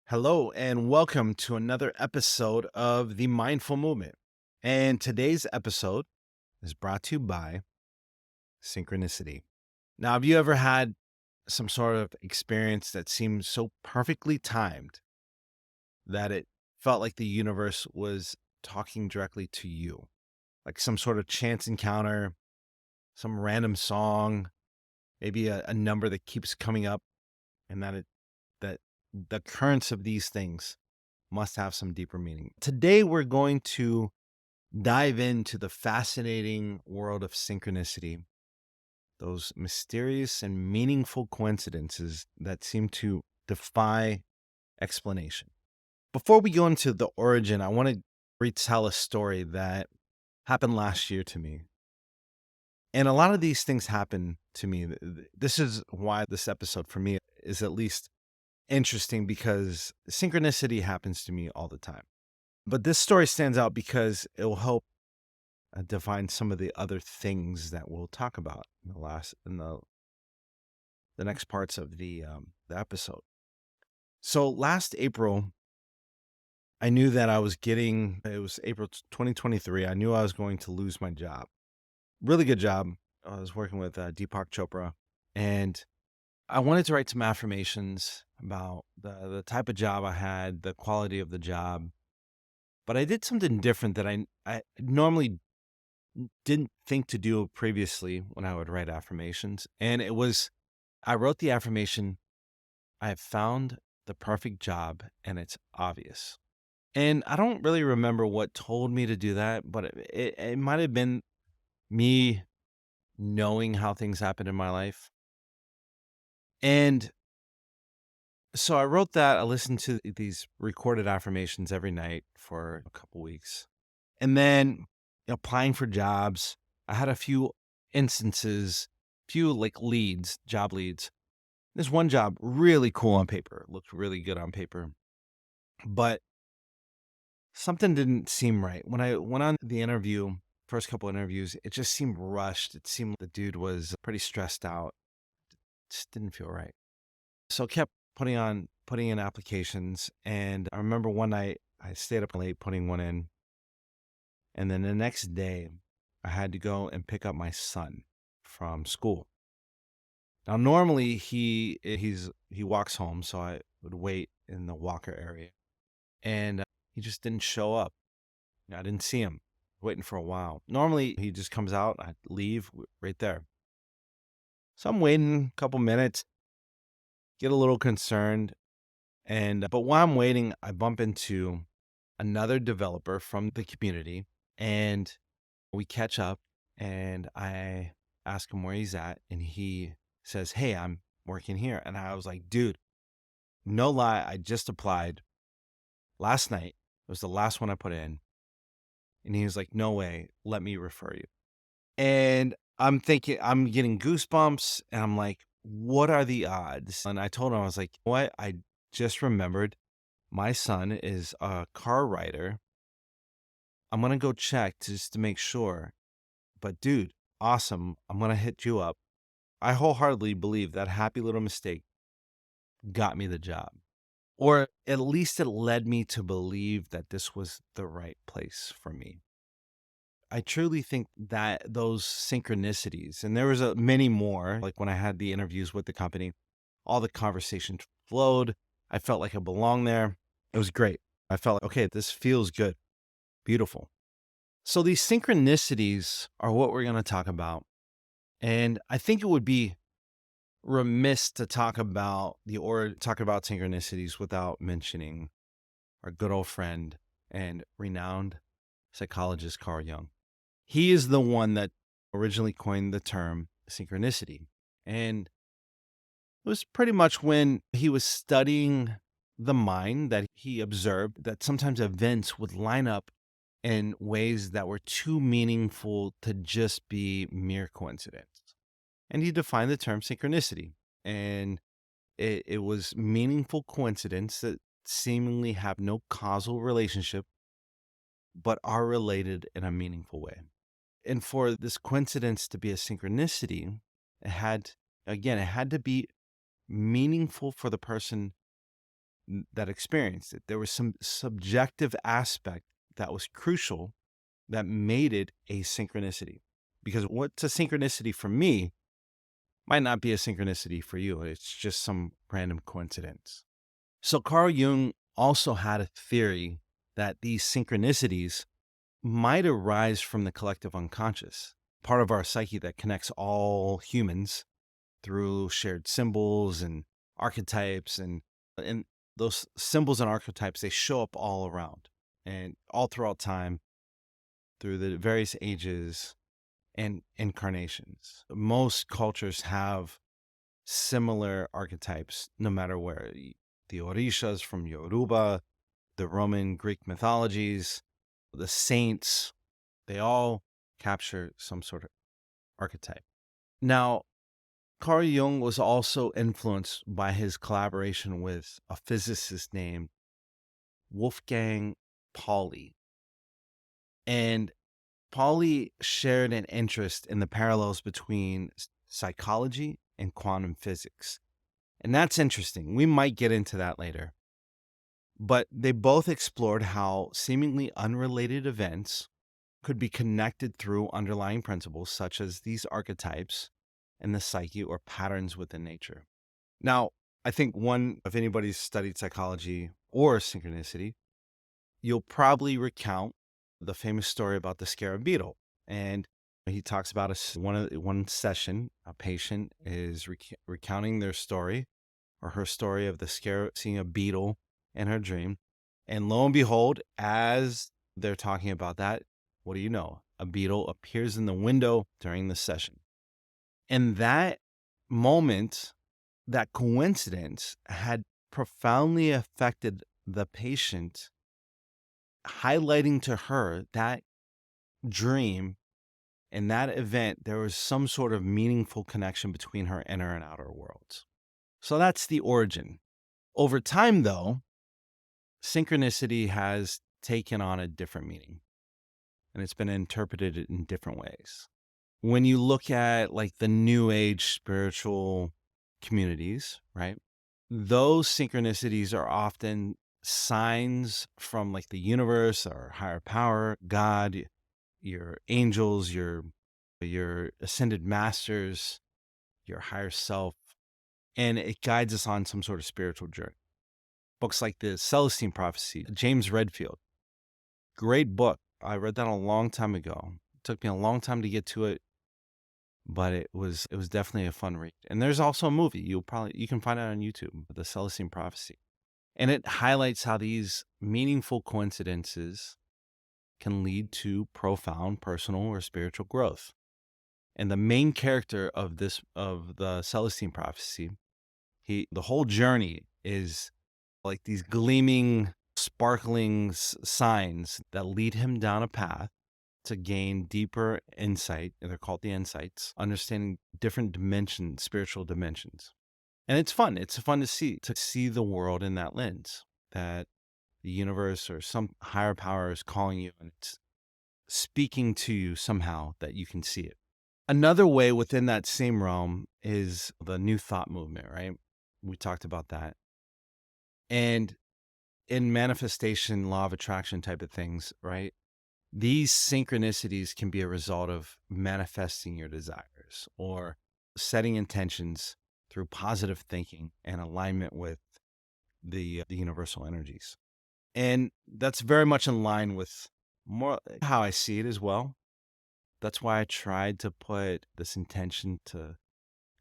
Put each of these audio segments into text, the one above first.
Hello, and welcome to another episode of the Mindful Movement. And today's episode is brought to you by Synchronicity. Now, have you ever had some sort of experience that seemed so perfectly timed that it felt like the universe was talking directly to you? Like some sort of chance encounter, some random song, maybe a number that keeps coming up, and that the currents of these things must have some deeper meaning. Today, we're going to dive into the fascinating world of synchronicity, those mysterious and meaningful coincidences that seem to defy explanation. Before we go into the origin, I want to retell a story that happened last year to me. And a lot of these things happen to me. This is why this episode for me is at least interesting because synchronicity happens to me all the time. But this story stands out because it will help define some of the other things that we'll talk about in the next parts of the episode. So last April, I knew that I was getting. It was April 2023. I knew I was going to lose my job. Really good job. I was working with Deepak Chopra, and I wanted to write some affirmations about the type of job I had, the quality of the job. But I did something different that I normally didn't think to do previously when I would write affirmations. And I wrote the affirmation, I have found the perfect job and it's obvious. And I don't really remember what told me to do that, but it might have been me knowing how things happen in my life. And so I wrote that. I listened to these recorded affirmations every night for a couple weeks. And then applying for jobs, I had a few instances, few like leads, job leads. There's one job really cool on paper, looked really good on paper, but something didn't seem right. When I went on the interview, first couple interviews, it just seemed rushed. It seemed the dude was pretty stressed out. Just didn't feel right. So I kept putting in applications, and I remember one night I stayed up late putting one in, and then the next day I had to go and pick up my son from school. Now normally he walks home, so I would wait in the walker area, and he just didn't show up. I didn't see him. Waiting for a while. Normally he just comes out, I leave right there. So I'm waiting a couple minutes, get a little concerned, and but while I'm waiting, I bump into another developer from the community, and we catch up, and I ask him where he's at, and he says, "Hey, I'm working here." And I was like, "Dude, no lie, I just applied last night. It was the last one I put in." And he was like, "No way, let me refer you." And I'm thinking, I'm getting goosebumps, and I'm like, "What are the odds?" And I told him, I was like, "What? I just remembered my son is a car writer. I'm gonna go check just to make sure. But dude, awesome. I'm gonna hit you up." I wholeheartedly believe that happy little mistake got me the job. Or at least it led me to believe that this was the right place for me. I truly think that those synchronicities, and there was many more, like when I had the interviews with the company, all the conversation flowed. I felt like I belonged there. It was great. I felt like, okay, this feels good. Beautiful. So these synchronicities are what we're going to talk about. And I think it would be remiss to talk about synchronicities without mentioning our good old friend and renowned psychologist Carl Jung. He is the one that originally coined the term synchronicity. And it was pretty much when he was studying the mind that he observed that sometimes events would line up in ways that were too meaningful to just be mere coincidence. And he defined the term synchronicity. And it was meaningful coincidence that seemingly have no causal relationship, but are related in a meaningful way. And for this coincidence to be a synchronicity, it had to be meaningful for the person that experienced it. There was some subjective aspect that was crucial that made it a synchronicity. Because what's a synchronicity for me might not be a synchronicity for you. It's just some random coincidence. So Carl Jung also had a theory that these synchronicities might arise from the collective unconscious, part of our psyche that connects all humans through shared symbols and archetypes, and those symbols and archetypes, they show up all around and all throughout time through the various ages and incarnations. Most cultures have similar archetypes no matter where. The Orishas from Yoruba, the Roman Greek mythologies, the saints, they all capture some sort of archetype. Now, Carl Jung was also influenced by his collaboration with a physicist named Wolfgang Pauli. And Pauli shared an interest in the parallels between psychology and quantum physics. And that's interesting. We might get into that later. But they both explored how seemingly unrelated events could be connected through underlying principles such as these archetypes in the psyche or patterns within nature. Now, I think if anybody's studied psychology or synchronicity, you'll probably recount the famous story about the scarab beetle. And he talks about one session, a patient is recounting their story or her story of the scarab seeing a beetle in her dream. And lo and behold, as they're talking about that, what do you know? A beetle appears in the window during the session. And that moment, that coincidence had profoundly affected the patient, highlighting to her that dream and that event, there was some sort of meaningful connection between her inner and outer worlds. So that's the origin. Over time, though, synchronicity has taken on a different meaning, and it's been interpreted in different ways. When you look at like the new age spiritual communities, right? Those synchronicities are often signs from like the universe or higher power, God, your angels, your ascended masters, your higher self, and it guides us on some sort of spiritual journey. Books like the Celestine Prophecy, James Redfield, great book. I read that a long time ago. It took me a long time to get to it, but it was definitely a fun read. And there's also a movie you can find it on YouTube, The Celestine Prophecy, and it highlights how these meaningful coincidences can lead to profound personal or spiritual growth. And the main character of the Celestine Prophecy, the whole journey is like these gleaming, sparkling signs that lead him down a path to gain deeper insight, and they're called the insights, understanding different dimensions, spiritual dimensions. And it's fun. It's fun to see the world in that lens, that the universe or some higher power is calling you and it's speaking to you somehow that you can see it. Another way within that same realm is the New Thought movement, right? We talked about that. And in manifestation, law of attraction type of things, right? These synchronicities can be a result of manifesting your desires or setting intentions through positive thinking and alignment with the universal energies. And that's very much in line with more how I see it as well. That's why I tried to put this intention to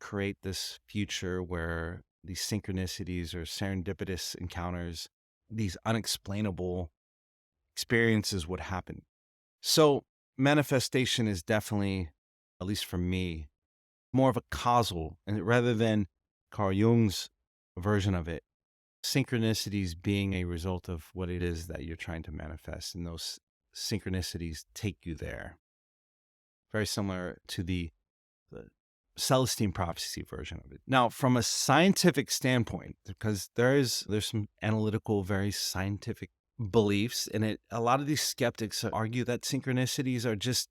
create this future where these synchronicities or serendipitous encounters, these unexplainable experiences would happen. So manifestation is definitely, at least for me, more of a causal, and rather than Carl Jung's version of it, synchronicities being a result of what it is that you're trying to manifest, and those synchronicities take you there. Very similar to the Celestine Prophecy version of it. Now, from a scientific standpoint, because there's some analytical, very scientific beliefs in it, a lot of these skeptics argue that synchronicities are just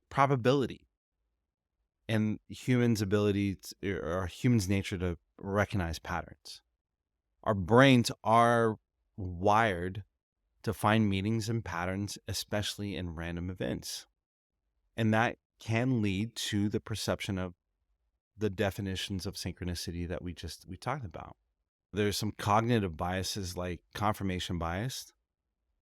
probability and humans' ability or humans' nature to recognize patterns. Our brains are wired to find meanings and patterns, especially in random events. And that can lead to the perception of the definitions of synchronicity that we talked about. There's some cognitive biases like confirmation bias,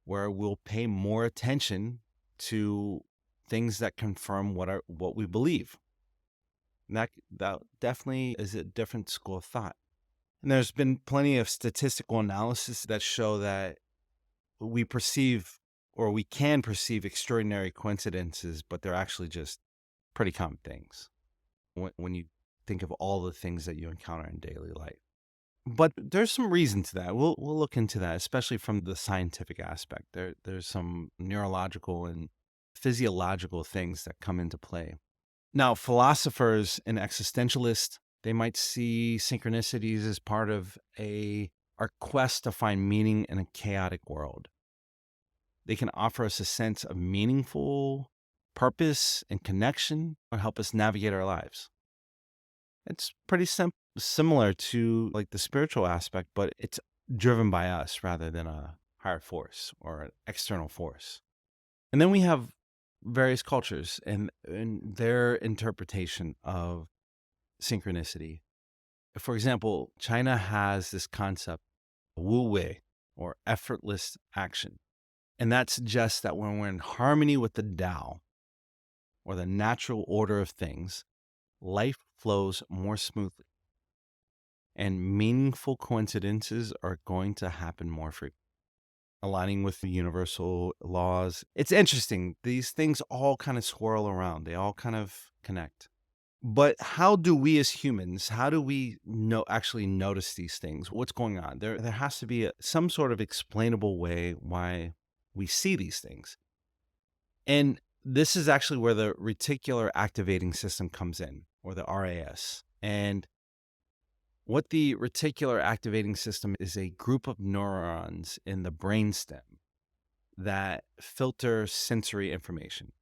where we'll pay more attention to things that confirm what we believe. And that definitely is a different school of thought. And there's been plenty of statistical analysis that show that we perceive or we can perceive extraordinary coincidences, but they're actually just pretty common things when you think of all the things that you encounter in daily life. But there's some reason to that. We'll look into that, especially from the scientific aspect. There's some neurological and physiological things that come into play. Now, philosophers and existentialists, they might see synchronicities as part of our quest to find meaning in a chaotic world. They can offer us a sense of meaningful purpose and connection or help us navigate our lives. It's pretty similar to like the spiritual aspect, but it's driven by us rather than a higher force or an external force. And then we have various cultures and their interpretation of synchronicity. For example, China has this concept, wu wei, or effortless action. And that suggests that when we're in harmony with the Tao, or the natural order of things, life flows more smoothly. And meaningful coincidences are going to happen more frequently, aligning with the universal laws. It's interesting. These things all kind of swirl around. They all kind of connect. But how do we as humans, how do we actually notice these things? What's going on? There has to be some sort of explainable way why we see these things. And this is actually where the reticular activating system comes in, or the RAS. And what the reticular activating system is a group of neurons in the brainstem that filter sensory information.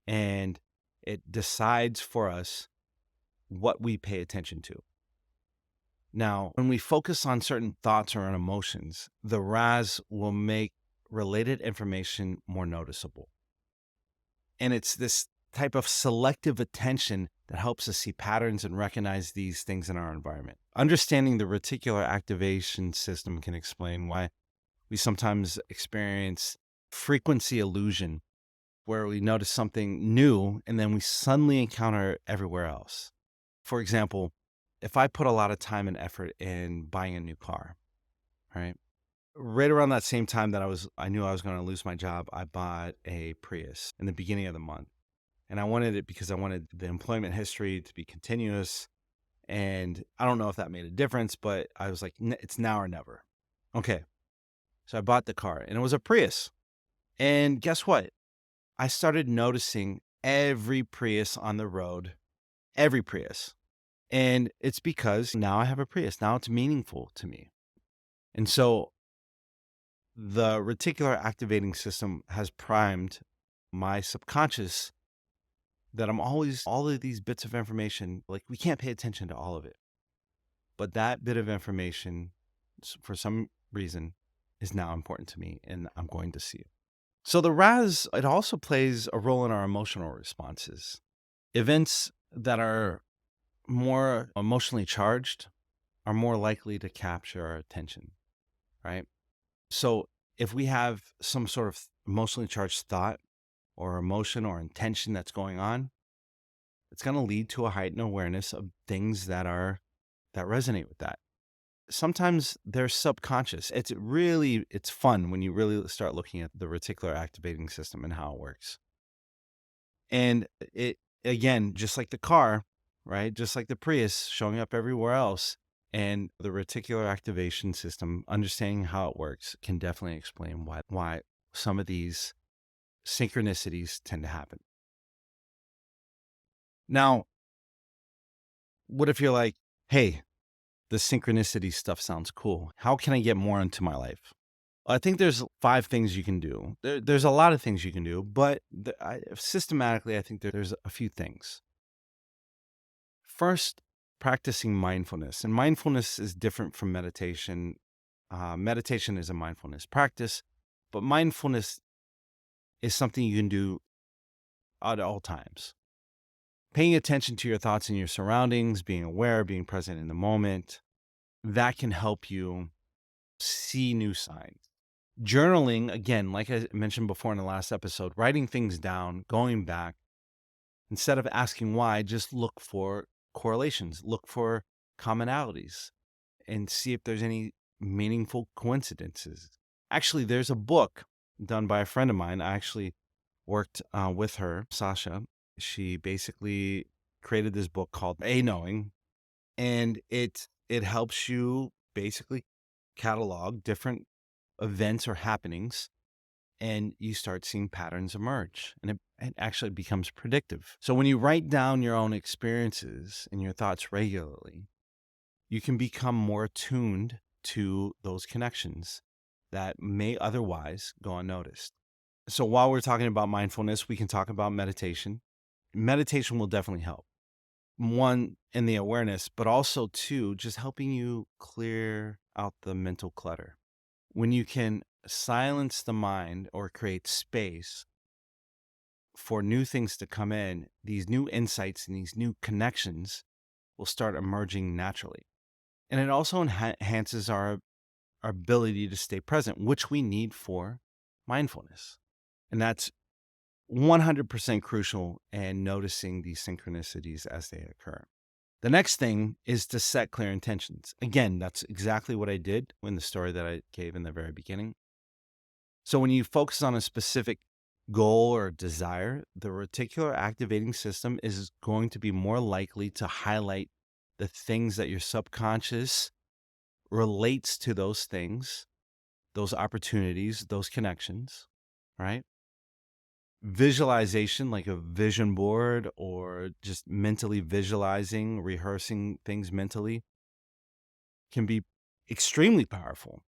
And it decides for us what we pay attention to. Now, when we focus on certain thoughts or on emotions, the RAS will make related information more noticeable. And it's this type of selective attention that helps us see patterns and recognize these things in our environment. Understanding the reticular activation system can explain why we sometimes experience frequency illusion, where we notice something new and then we suddenly encounter it everywhere else. For example, if I put a lot of time and effort in buying a new car, right? Right around that same time that I knew I was going to lose my job, I bought a Prius in the beginning of the month. And I wanted it because I wanted the employment history to be continuous. And I don't know if that made a difference, but I was like, it's now or never. Okay. So I bought the car and it was a Prius. And guess what? I started noticing every Prius on the road, every Prius. And it's because now I have a Prius. Now it's meaningful to me. And so the reticular activating system has primed my subconscious that all of these bits of information, like we can't pay attention to all of it. But that bit of information, for some reason, is now important to me and I'm going to see it. So the RAS, it also plays a role in our emotional responses. Events that are more emotionally charged are more likely to capture our attention, right? So if we have some sort of emotionally charged thought or emotion or intention that's going on, it's going to lead to a heightened awareness of things that resonate with that. Sometimes they're subconscious. It's fun when you really start looking at the reticular activating system and how it works. And it, again, just like the car, right? Just like the Prius showing up everywhere else, and the reticular activation system, understanding how it works can definitely explain why some of these synchronicities tend to happen. Now, what if you're like, hey, the synchronicity stuff sounds cool. How can I get more into my life? I think there's 5 things you can do. There's a lot of things you can do, but systematically, I think there's a few things. First, practicing mindfulness. And mindfulness is different from meditation. Meditation is a mindfulness practice, but mindfulness is something you can do at all times. Paying attention to your thoughts and your surroundings, being aware, being present in the moment, that can help you see new signs. Journaling, again, like I mentioned before in the last episode, writing things down, going back, instead of asking why, just look for correlations, look for commonalities, and see if there's any meaningful coincidences. Actually, there's a book done by a friend of mine. I actually worked with her, Sasha. She basically created this book called A Knowing, and it helps you basically catalog different events or happenings, and you start seeing patterns emerge, and it actually becomes predictive. So when you write down your own experiences and your thoughts regularly, you can become more attuned to those connections that may otherwise go unnoticed. So while we're talking about mindfulness, we can talk about meditation. Meditation will definitely help. One, in the awareness, but also two, just helping you clear out the mental clutter. When you can silence the mind or create space for new things to come in, these new insights and these new connections will start emerging naturally. And it also enhances our ability to stay present, which we need for mindfulness. And that's 100% crucial in noticing these synchronicities as they occur. The next thing is to set clear intentions. Again, that's exactly what I did in the story that I gave in the very beginning. So when you focus on a specific goal or desire, the reticular activating system is going to be more likely to highlight the things that your subconscious relates to those things, those opportunities, those connections, right? Visualization, like a vision board or just mentally visualizing, rehearsing things mentally, can be extremely powerful.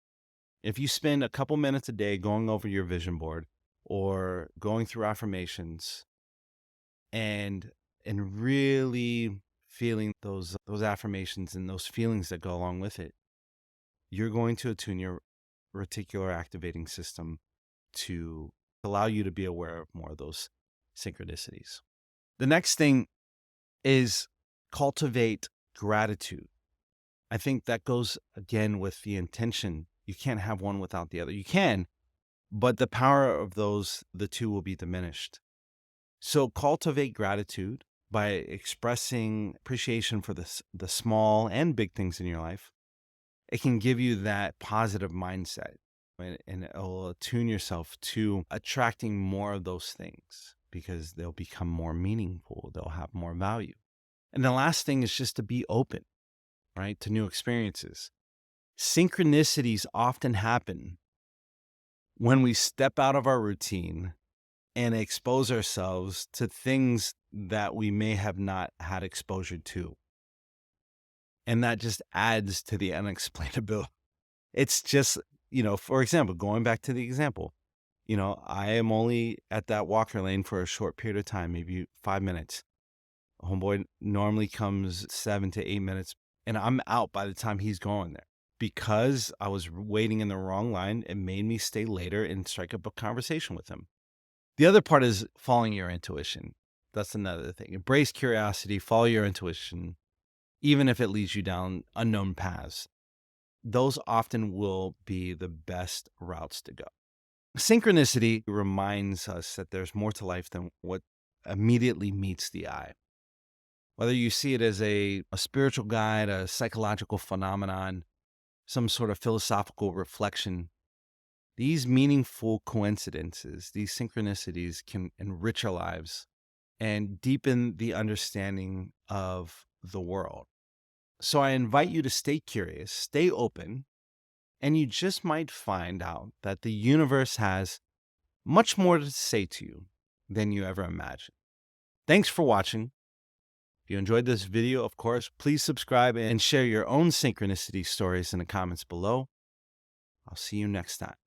If you spend a couple minutes a day going over your vision board or going through affirmations and really feeling those affirmations and those feelings that go along with it, you're going to attune your reticular activating system to allow you to be aware of more of those synchronicities. The next thing is cultivate gratitude. I think that goes again with the intention. You can't have one without the other. You can, but the power of the two will be diminished. So cultivate gratitude by expressing appreciation for the small and big things in your life. It can give you that positive mindset, and it will attune yourself to attracting more of those things because they'll become more meaningful. They'll have more value. And the last thing is just to be open, right, to new experiences. Synchronicities often happen when we step out of our routine and expose ourselves to things that we may have not had exposure to. And that just adds to the unexplainability. It's just, for example, going back to the example, I am only at that walker lane for a short period of time, maybe 5 minutes. Homeboy normally comes 7 to 8 minutes, and I'm out by the time he's going there. Because I was waiting in the wrong line, it made me stay later and strike up a conversation with him. The other part is following your intuition. That's another thing. Embrace curiosity, follow your intuition, even if it leads you down unknown paths. Those often will be the best routes to go. Synchronicity reminds us that there's more to life than what immediately meets the eye. Whether you see it as a spiritual guide, a psychological phenomenon, some sort of philosophical reflection, these meaningful coincidences, these synchronicities can enrich our lives and deepen the understanding of the world. So I invite you to stay curious, stay open, and you just might find out that the universe has much more to say to you than you ever imagined. Thanks for watching. If you enjoyed this video, of course, please subscribe and share your own synchronicity stories in the comments below. I'll see you next time.